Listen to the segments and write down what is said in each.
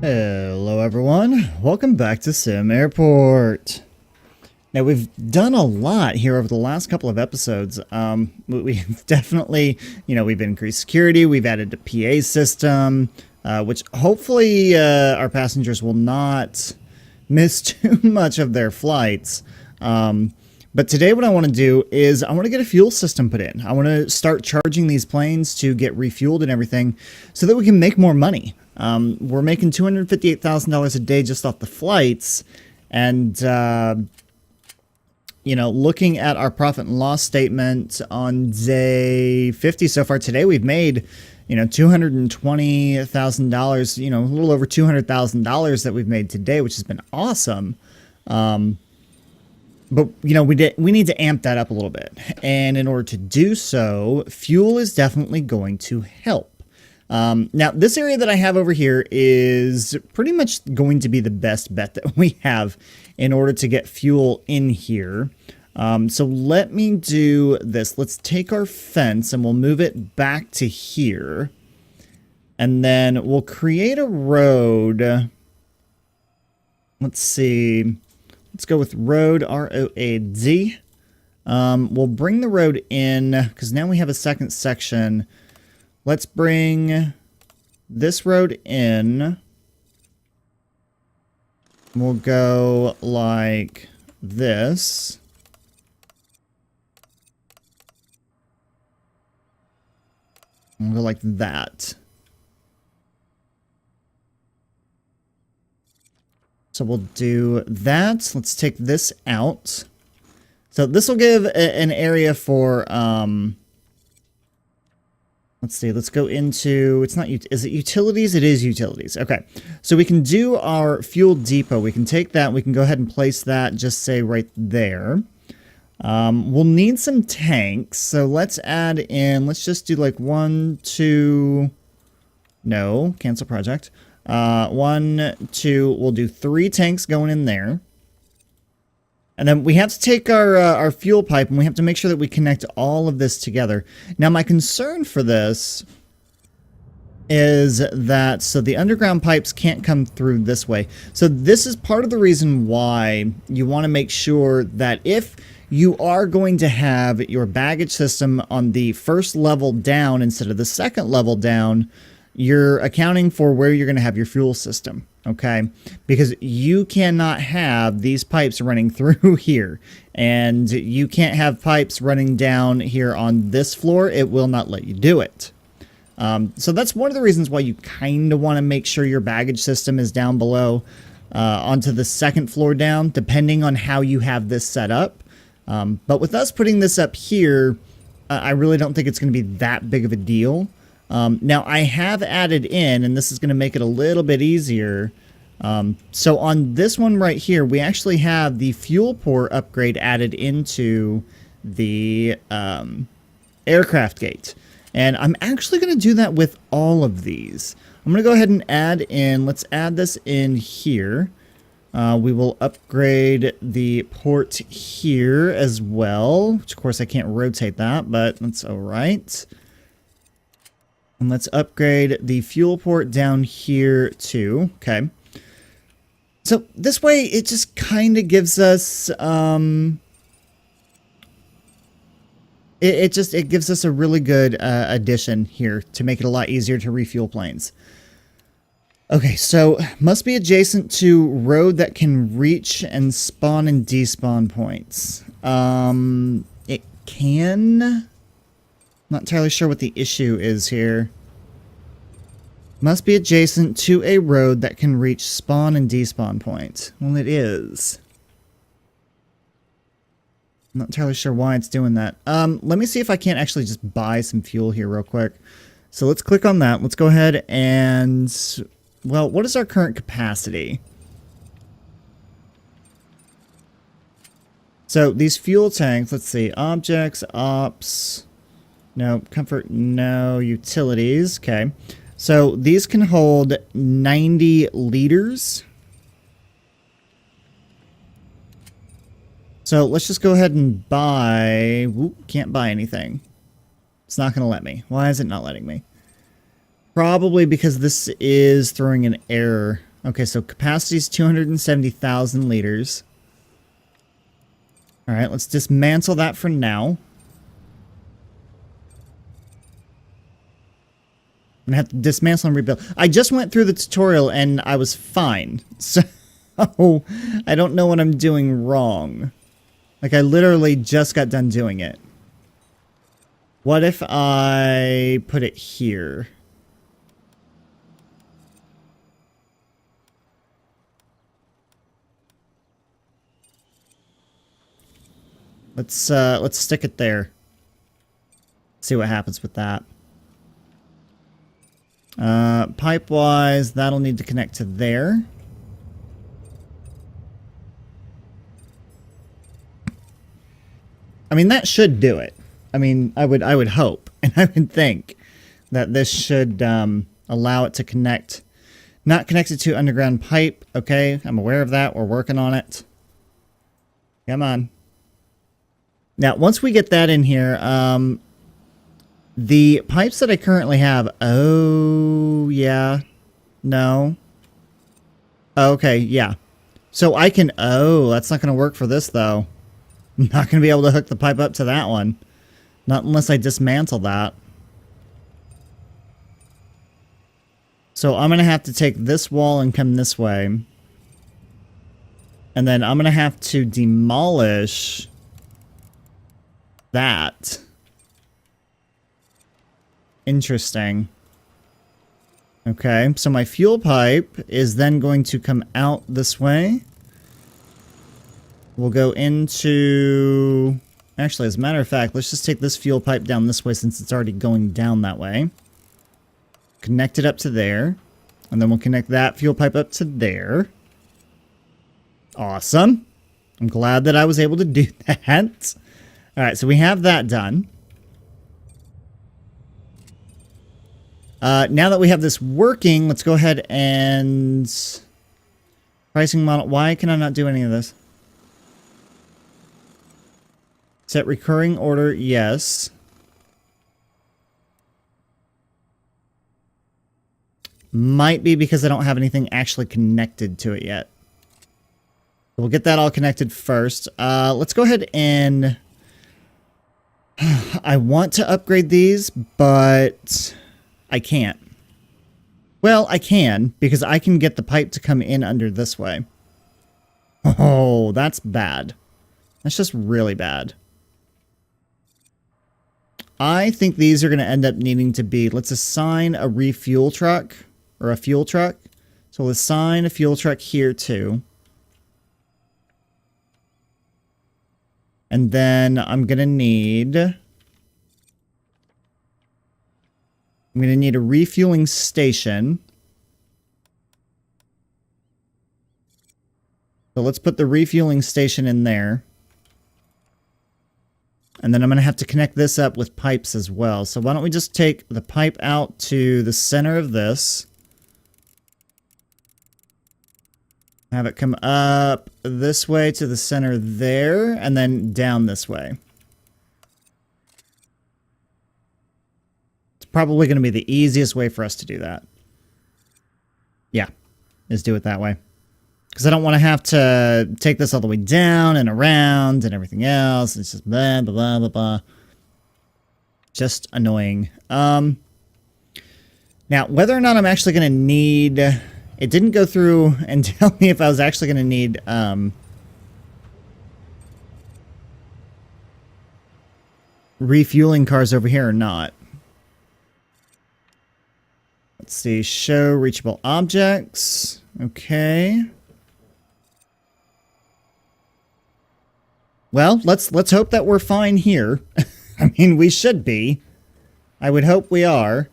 Hello everyone, welcome back to Sim Airport. Now we've done a lot here over the last couple of episodes. We've definitely, we've increased security, we've added a PA system, which hopefully our passengers will not miss too much of their flights. But today what I want to do is I want to get a fuel system put in. I want to start charging these planes to get refueled and everything so that we can make more money. We're making $258,000 a day just off the flights, and looking at our profit and loss statement on day 50 so far today, we've made $220,000, a little over $200,000 that we've made today, which has been awesome. But we need to amp that up a little bit, and in order to do so, fuel is definitely going to help. Now, this area that I have over here is pretty much going to be the best bet that we have in order to get fuel in here. So let me do this. Let's take our fence and we'll move it back to here. And then we'll create a road. Let's see. Let's go with road, R-O-A-D. We'll bring the road in because now we have a second section. Let's bring this road in. We'll go like this. We'll go like that. So we'll do that. Let's take this out. So this will give an area for... let's see, let's go into, is it utilities? It is utilities. Okay, so we can do our fuel depot. We can take that, we can go ahead and place that, just say right there. We'll need some tanks, so let's add in, let's just do like 1, 2, no, cancel project. 1, 2, we'll do 3 tanks going in there. And then we have to take our fuel pipe and we have to make sure that we connect all of this together. Now, my concern for this is that, so the underground pipes can't come through this way. So this is part of the reason why you want to make sure that if you are going to have your baggage system on the first level down instead of the second level down, you're accounting for where you're going to have your fuel system, okay? Because you cannot have these pipes running through here, and you can't have pipes running down here on this floor. It will not let you do it. So that's one of the reasons why you kind of want to make sure your baggage system is down below onto the second floor down, depending on how you have this set up. But with us putting this up here, I really don't think it's going to be that big of a deal. Now I have added in, and this is going to make it a little bit easier. So on this one right here, we actually have the fuel port upgrade added into the aircraft gate. And I'm actually going to do that with all of these. I'm going to go ahead and add in, let's add this in here. We will upgrade the port here as well, which of course I can't rotate that, but that's all right. And let's upgrade the fuel port down here too. Okay. So this way it just kind of gives us it gives us a really good addition here to make it a lot easier to refuel planes. Okay, so must be adjacent to road that can reach and spawn and despawn points. It can. Not entirely sure what the issue is here. Must be adjacent to a road that can reach spawn and despawn points. Well, it is. I'm not entirely sure why it's doing that. Let me see if I can't actually just buy some fuel here real quick. So let's click on that. Let's go ahead and... Well, what is our current capacity? So these fuel tanks, let's see, objects, ops, no, comfort, no, utilities, okay. So these can hold 90 liters. So let's just go ahead and buy, whoop, can't buy anything. It's not going to let me. Why is it not letting me? Probably because this is throwing an error. Okay, so capacity is 270,000 liters. All right, let's dismantle that for now. I'm gonna have to dismantle and rebuild. I just went through the tutorial and I was fine. So I don't know what I'm doing wrong. Like, I literally just got done doing it. What if I put it here? Let's stick it there. See what happens with that. Pipe-wise, that'll need to connect to there. I mean, that should do it. I mean, I would hope, and I would think that this should allow it to connect. Not connected to underground pipe. Okay, I'm aware of that. We're working on it. Come on. Now, once we get that in here, the pipes that I currently have... Oh, yeah. No. Okay, yeah. So I can... Oh, that's not going to work for this, though. I'm not going to be able to hook the pipe up to that one. Not unless I dismantle that. So I'm going to have to take this wall and come this way. And then I'm going to have to demolish that. Interesting. Okay, so my fuel pipe is then going to come out this way. We'll go into... Actually, as a matter of fact, let's just take this fuel pipe down this way since it's already going down that way. Connect it up to there. And then we'll connect that fuel pipe up to there. Awesome. I'm glad that I was able to do that. Alright, so we have that done. Now that we have this working, let's go ahead and... Pricing model. Why can I not do any of this? Set recurring order, yes. Might be because I don't have anything actually connected to it yet. We'll get that all connected first. Let's go ahead and... I want to upgrade these, but I can't. Well, I can, because I can get the pipe to come in under this way. Oh, that's bad. That's just really bad. I think these are going to end up needing to be... Let's assign a refuel truck, or a fuel truck. So we'll assign a fuel truck here too. And then I'm going to need... I'm going to need a refueling station. So let's put the refueling station in there. And then I'm going to have to connect this up with pipes as well. So why don't we just take the pipe out to the center of this. Have it come up this way to the center there, and then down this way. It's probably going to be the easiest way for us to do that. Yeah, is do it that way. Because I don't want to have to take this all the way down and around and everything else. It's just blah, blah, blah, blah, blah. Just annoying. Now, whether or not I'm actually going to need... It didn't go through and tell me if I was actually going to need... refueling cars over here or not. Let's see. Show reachable objects. Okay. Well, let's hope that we're fine here. I mean, we should be. I would hope we are.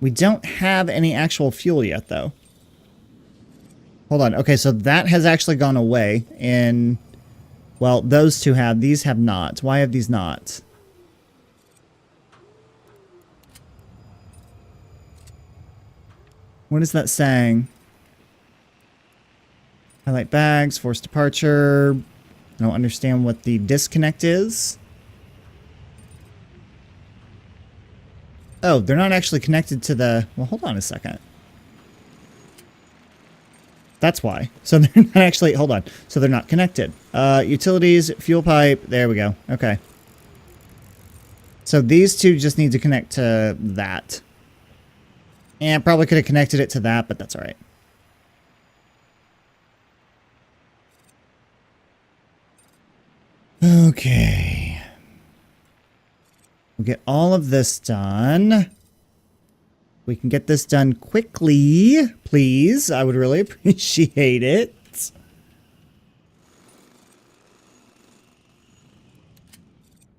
We don't have any actual fuel yet, though. Hold on. Okay, so that has actually gone away. And, well, those two have. These have not. Why have these not? What is that saying? Highlight bags, forced departure. I don't understand what the disconnect is. Oh, they're not actually connected to the... Well, hold on a second. That's why. So they're not actually... Hold on. So they're not connected. Utilities, fuel pipe. There we go. Okay. So these two just need to connect to that. And probably could have connected it to that, but that's all right. Okay. We'll get all of this done. We can get this done quickly, please. I would really appreciate it.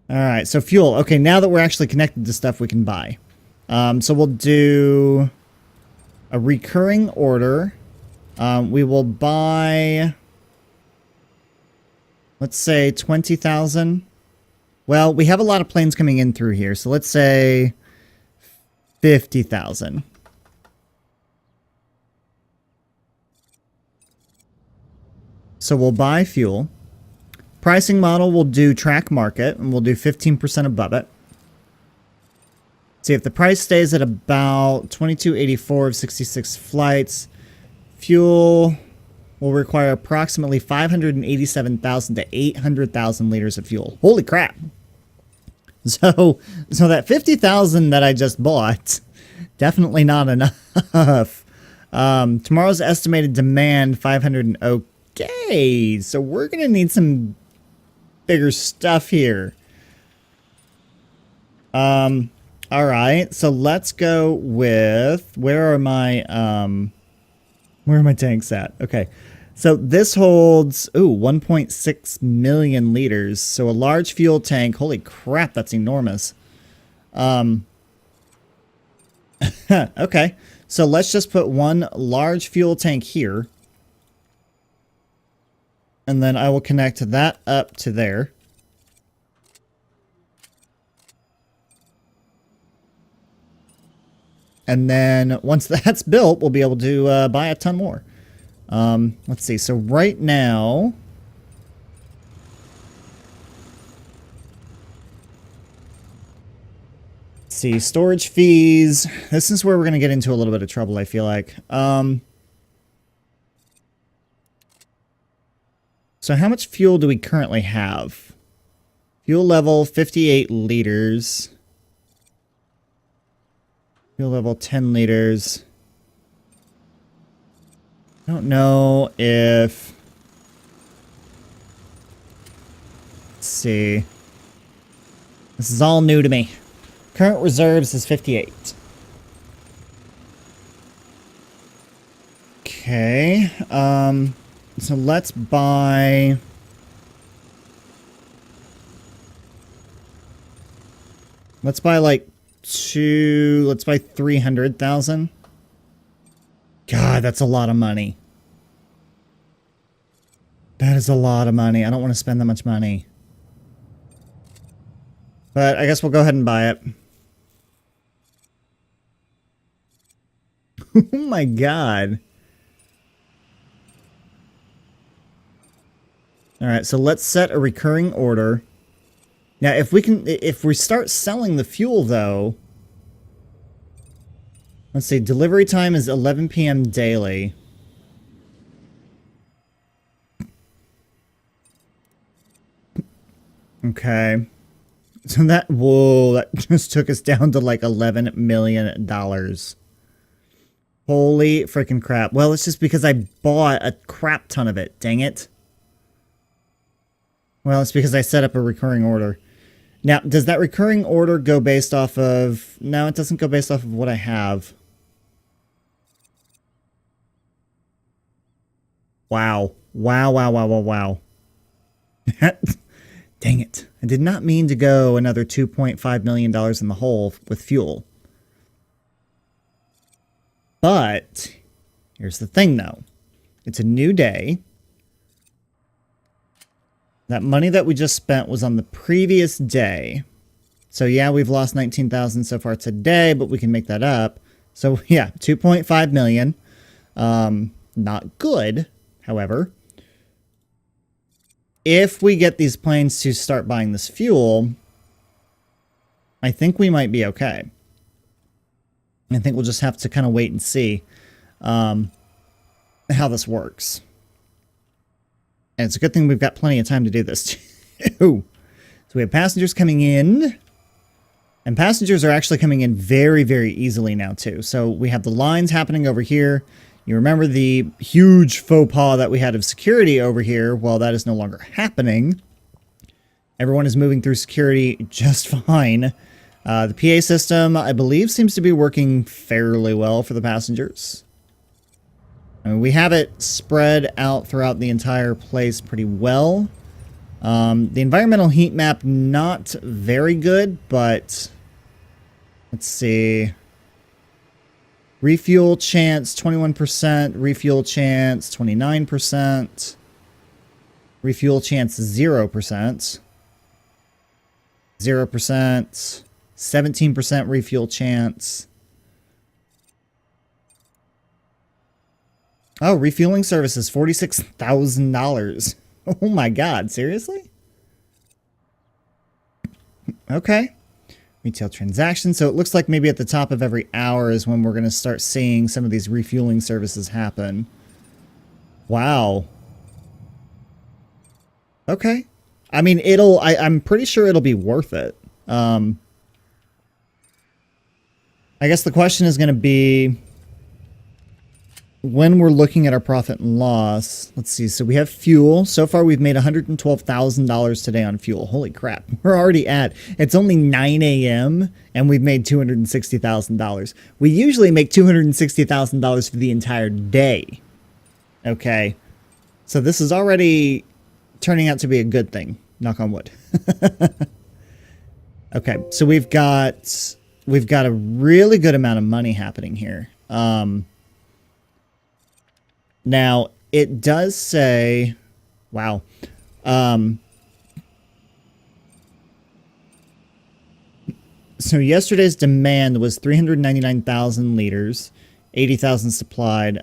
All right, so fuel. Okay, now that we're actually connected to stuff we can buy. So we'll do a recurring order. We will buy, let's say 20,000. Well, we have a lot of planes coming in through here, so let's say 50,000. So we'll buy fuel. Pricing model will do track market, and we'll do 15% above it. See if the price stays at about 2284 of 66 flights. Fuel will require approximately 587,000 to 800,000 liters of fuel. Holy crap. So that 50,000 that I just bought, definitely not enough. Tomorrow's estimated demand, 500 and okay. So we're going to need some bigger stuff here. All right. So let's go with, where are my tanks at? Okay. So this holds, 1.6 million liters. So a large fuel tank. Holy crap, that's enormous. Okay. So let's just put one large fuel tank here. And then I will connect that up to there. And then once that's built, we'll be able to buy a ton more. Let's see. So right now, let's see, storage fees. This is where we're going to get into a little bit of trouble, I feel like. So how much fuel do we currently have? Fuel level 58 liters. Fuel level 10 liters. I don't know if... Let's see. This is all new to me. Current reserves is 58. Okay. So let's buy... Let's buy like let's buy 300,000. God, that's a lot of money. That is a lot of money. I don't want to spend that much money. But I guess we'll go ahead and buy it. Oh my God. All right, so let's set a recurring order. Now, if we start selling the fuel though, let's see, delivery time is 11 p.m. daily. Okay. So that just took us down to like $11 million. Holy freaking crap. Well, it's just because I bought a crap ton of it. Dang it. Well, it's because I set up a recurring order. Now, does that recurring order go based off of... No, it doesn't go based off of what I have. Wow. Wow. Dang it. I did not mean to go another $2.5 million in the hole with fuel. But, here's the thing though. It's a new day. That money that we just spent was on the previous day. So yeah, we've lost 19,000 so far today, but we can make that up. So yeah, 2.5 million. Not good, however. If we get these planes to start buying this fuel, I think we might be okay. I think we'll just have to kind of wait and see how this works. And it's a good thing we've got plenty of time to do this too. So we have passengers coming in. And passengers are actually coming in very, very easily now too. So we have the lines happening over here. You remember the huge faux pas that we had of security over here? Well, that is no longer happening. Everyone is moving through security just fine. The PA system, I believe, seems to be working fairly well for the passengers. I mean, we have it spread out throughout the entire place pretty well. The environmental heat map, not very good, but let's see. Refuel chance, 21%. Refuel chance, 29%. Refuel chance, 0%. 0%. 17% refuel chance. Oh, refueling services, $46,000. Oh my God, seriously? Okay. Retail transactions. So it looks like maybe at the top of every hour is when we're going to start seeing some of these refueling services happen. Wow. Okay. I mean, I'm pretty sure it'll be worth it. I guess the question is going to be, when we're looking at our profit and loss, let's see. So we have fuel. So far, we've made $112,000 today on fuel. Holy crap. We're already it's only 9 a.m. and we've made $260,000. We usually make $260,000 for the entire day. Okay. So this is already turning out to be a good thing. Knock on wood. Okay. So we've got a really good amount of money happening here. Now, it does say, wow, so yesterday's demand was 399,000 liters, 80,000 supplied.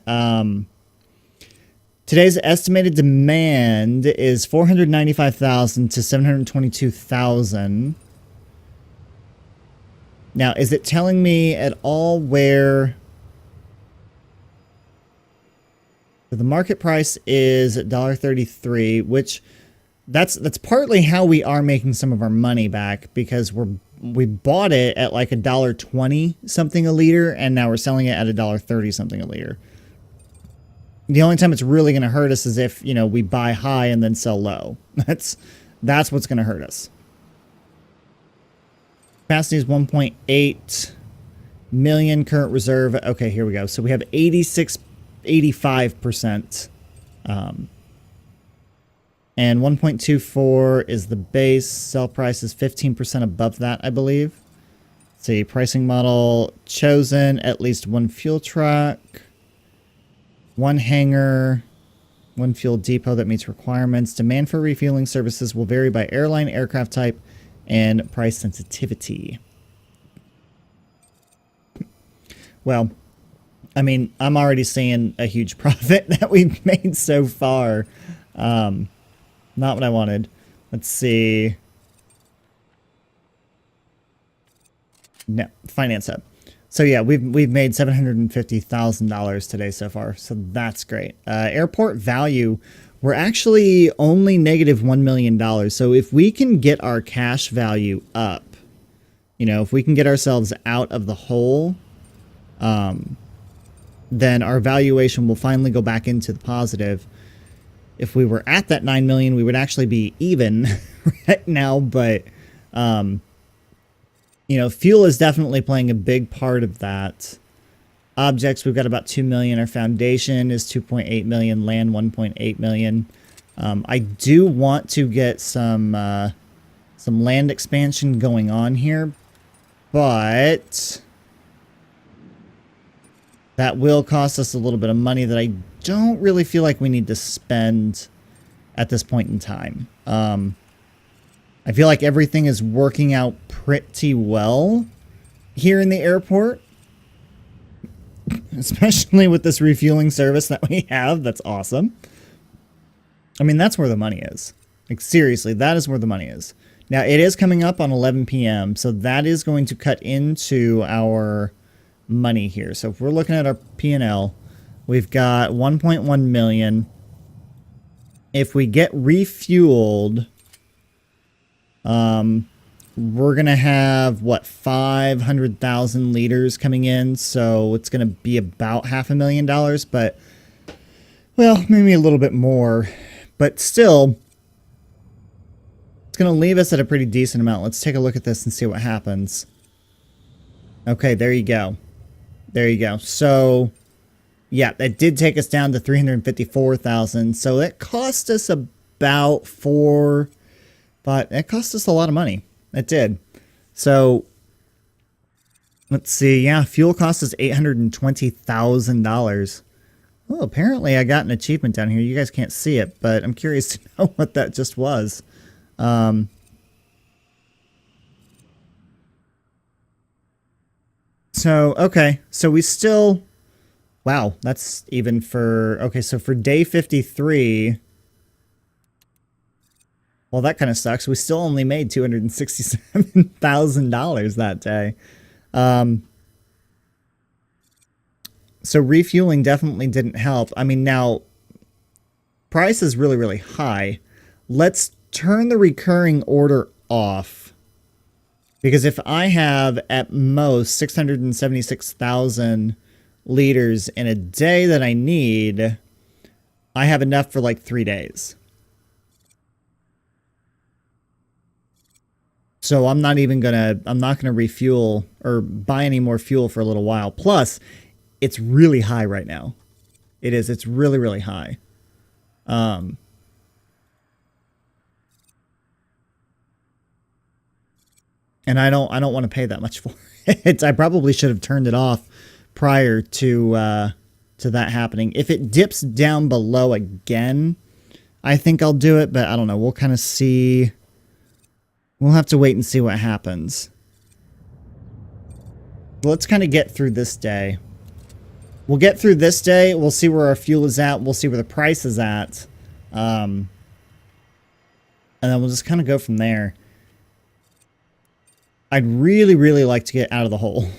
Today's estimated demand is 495,000 to 722,000. Now, is it telling me at all where... The market price is $1.33, which that's partly how we are making some of our money back, because we bought it at like $1.20 something a liter, and now we're selling it at $1.30 something a liter. The only time it's really going to hurt us is if, you know, we buy high and then sell low. That's what's going to hurt us. Capacity is 1.8 million. Current reserve. Okay, here we go. So we have 85%. And 1.24 is the base. Sell price is 15% above that, I believe. Let's see, pricing model chosen, at least one fuel truck, one hangar, one fuel depot that meets requirements. Demand for refueling services will vary by airline, aircraft type, and price sensitivity. Well, I mean, I'm already seeing a huge profit that we've made so far. Not what I wanted. Let's see. No, Finance Hub. So yeah, we've made $750,000 today so far. So that's great. Airport value, we're actually only negative $1 million. So if we can get our cash value up, you know, if we can get ourselves out of the hole, then our valuation will finally go back into the positive. If we were at that 9 million, we would actually be even right now. But, you know, fuel is definitely playing a big part of that. Objects, we've got about 2 million. Our foundation is 2.8 million. Land, 1.8 million. I do want to get some land expansion going on here, but that will cost us a little bit of money that I don't really feel like we need to spend at this point in time. I feel like everything is working out pretty well here in the airport, especially with this refueling service that we have. That's awesome. I mean, that's where the money is. Like, seriously, that is where the money is. Now, it is coming up on 11 p.m., so that is going to cut into our money here. So if we're looking at our P&L, we've got 1.1 million. If we get refueled, we're going to have, what, 500,000 liters coming in. So it's going to be about $500,000, but, well, maybe a little bit more. But still, it's going to leave us at a pretty decent amount. Let's take a look at this and see what happens. Okay, there you go. There you go. So, yeah, that did take us down to 354,000. So that cost us about but it cost us a lot of money. It did. So, let's see. Yeah, fuel cost us $820,000. Well, apparently I got an achievement down here. You guys can't see it, but I'm curious to know what that just was. So, okay. So we still... Wow, that's even for... Okay, so for day 53... Well, that kind of sucks. We still only made $267,000 that day. So refueling definitely didn't help. I mean, now, price is really, really high. Let's turn the recurring order off. Because if I have, at most, 676,000 liters in a day that I need, I have enough for like 3 days. So I'm not gonna refuel or buy any more fuel for a little while. Plus, it's really high right now. It is. It's really, really high. And I don't want to pay that much for it. I probably should have turned it off prior to that happening. If it dips down below again, I think I'll do it, but I don't know. We'll kind of see. We'll have to wait and see what happens. Let's kind of get through this day. We'll get through this day. We'll see where our fuel is at. We'll see where the price is at. And then we'll just kind of go from there. I'd really, really like to get out of the hole.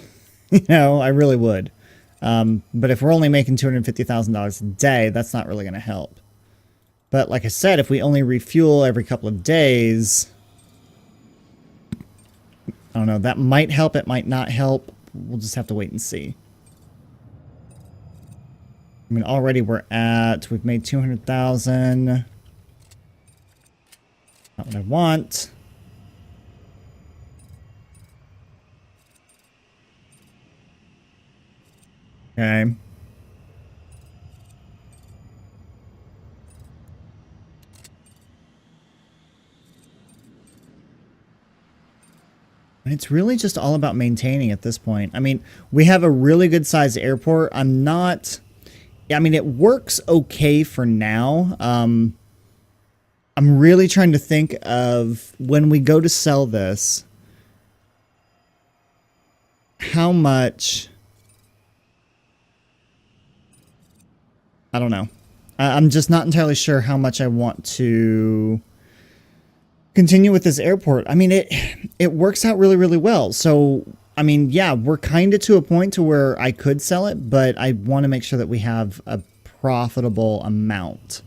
You know, I really would. But if we're only making $250,000 a day, that's not really going to help. But like I said, if we only refuel every couple of days... I don't know, that might help, it might not help. We'll just have to wait and see. I mean, already we've made 200,000. Not what I want. Okay. It's really just all about maintaining at this point. I mean, we have a really good sized airport. I mean, it works okay for now. I'm really trying to think of when we go to sell this, how much... I don't know. I'm just not entirely sure how much I want to continue with this airport. I mean, it works out really, really well. So, I mean, yeah, we're kind of to a point to where I could sell it, but I want to make sure that we have a profitable amount.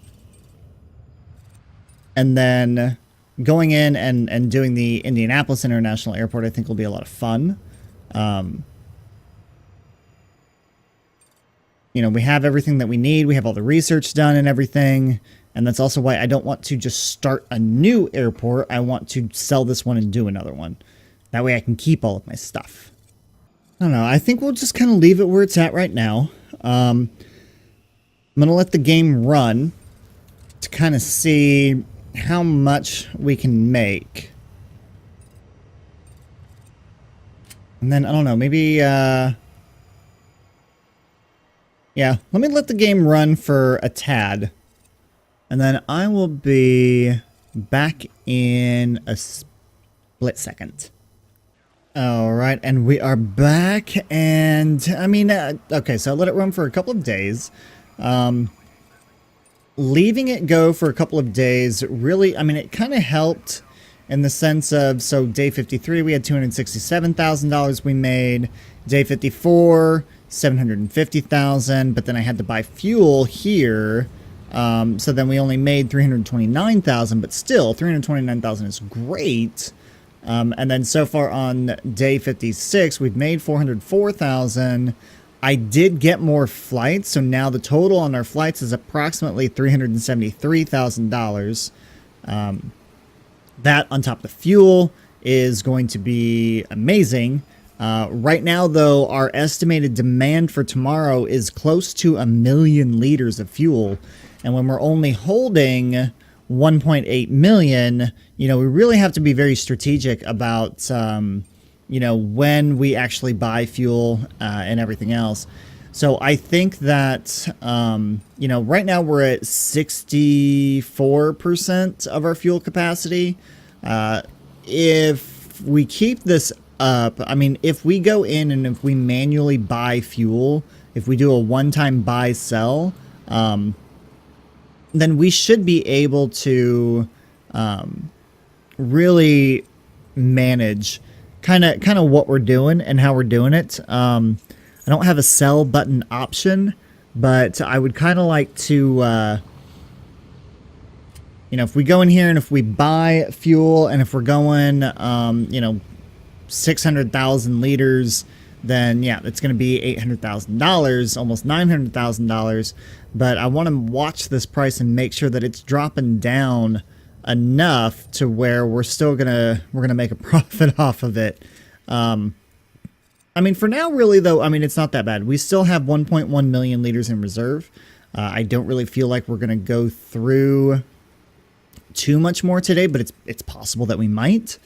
And then going in and doing the Indianapolis International Airport, I think will be a lot of fun. You know, we have everything that we need. We have all the research done and everything. And that's also why I don't want to just start a new airport. I want to sell this one and do another one. That way I can keep all of my stuff. I don't know. I think we'll just kind of leave it where it's at right now. I'm going to let the game run to kind of see how much we can make. And then, I don't know, maybe... Yeah, let me let the game run for a tad. And then I will be back in a split second. Alright, and we are back. And, I mean, okay, so I let it run for a couple of days. Leaving it go for a couple of days, really, I mean, it kind of helped in the sense of, so day 53 we had $267,000 we made, day 54 $750,000, but then I had to buy fuel here, so then we only made $329,000, but still $329,000 is great. And then so far on day 56 we've made $404,000. I did get more flights, so now the total on our flights is approximately $373,000. That on top of the fuel is going to be amazing. Right now, though, our estimated demand for tomorrow is close to 1 million liters of fuel. And when we're only holding 1.8 million, we really have to be very strategic about, when we actually buy fuel and everything else. So I think that, right now we're at 64% of our fuel capacity. If we keep this up, if we go in and if we manually buy fuel, if we do a one-time buy sell, then we should be able to really manage kind of what we're doing and how we're doing it. I don't have a sell button option, but I would kind of like to, if we go in here and if we buy fuel and if we're going, 600,000 liters, then yeah, it's going to be $800,000, almost $900,000. But I want to watch this price and make sure that it's dropping down enough to where we're gonna make a profit off of it. For now, really though, it's not that bad. We still have 1.1 million liters in reserve. I don't really feel like we're gonna go through too much more today, but it's possible that we might.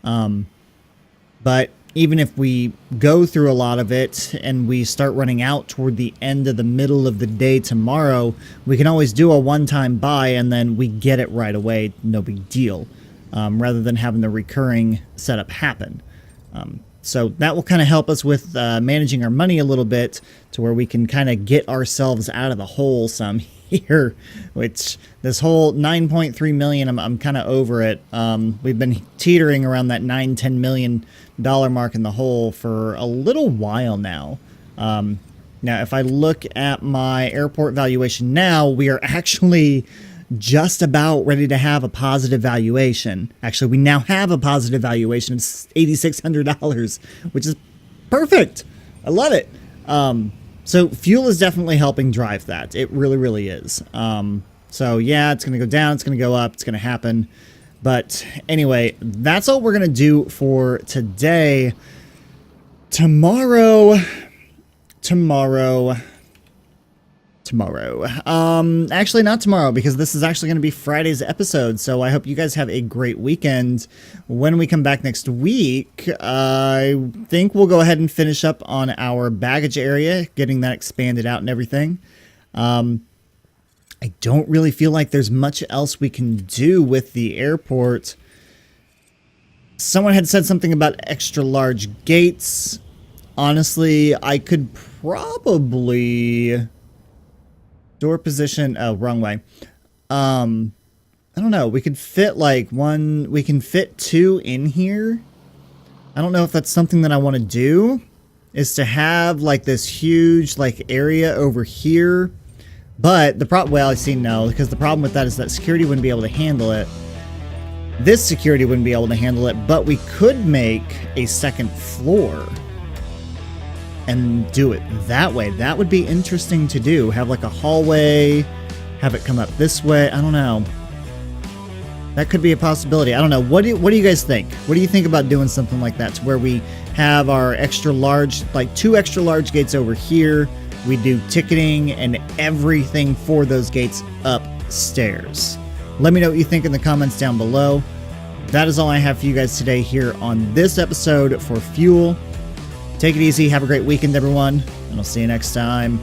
But even if we go through a lot of it and we start running out toward the end of the middle of the day tomorrow, we can always do a one-time buy and then we get it right away, no big deal, rather than having the recurring setup happen. So that will kind of help us with managing our money a little bit to where we can kind of get ourselves out of the hole some here, which this whole 9.3 million, I'm kind of over it. We've been teetering around that $10 million mark in the hole for a little while now. Now, if I look at my airport valuation now, we are actually just about ready to have a positive valuation. Actually, we now have a positive valuation. It's $8,600, which is perfect. I love it. So fuel is definitely helping drive that. It really, really is. So yeah, it's going to go down. It's going to go up. It's going to happen. But anyway, that's all we're going to do for today. Tomorrow. Actually not tomorrow, because this is actually going to be Friday's episode. So I hope you guys have a great weekend. When we come back next week, I think we'll go ahead and finish up on our baggage area, getting that expanded out and everything. I don't really feel like there's much else we can do with the airport. Someone had said something about extra large gates. Honestly, I could probably door position. Oh, wrong way. I don't know. We could fit we can fit 2 in here. I don't know if that's something that I want to do, is to have like this huge area over here. But the problem, well, I see no, because the problem with that is that security wouldn't be able to handle it. This security wouldn't be able to handle it, but we could make a second floor and do it that way. That would be interesting to do. Have like a hallway, have it come up this way. I don't know. That could be a possibility. I don't know. What do you guys think? What do you think about doing something like that, to where we have our extra large, 2 extra large gates over here? We do ticketing and everything for those gates upstairs. Let me know what you think in the comments down below. That is all I have for you guys today here on this episode for Fuel. Take it easy. Have a great weekend, everyone, and I'll see you next time.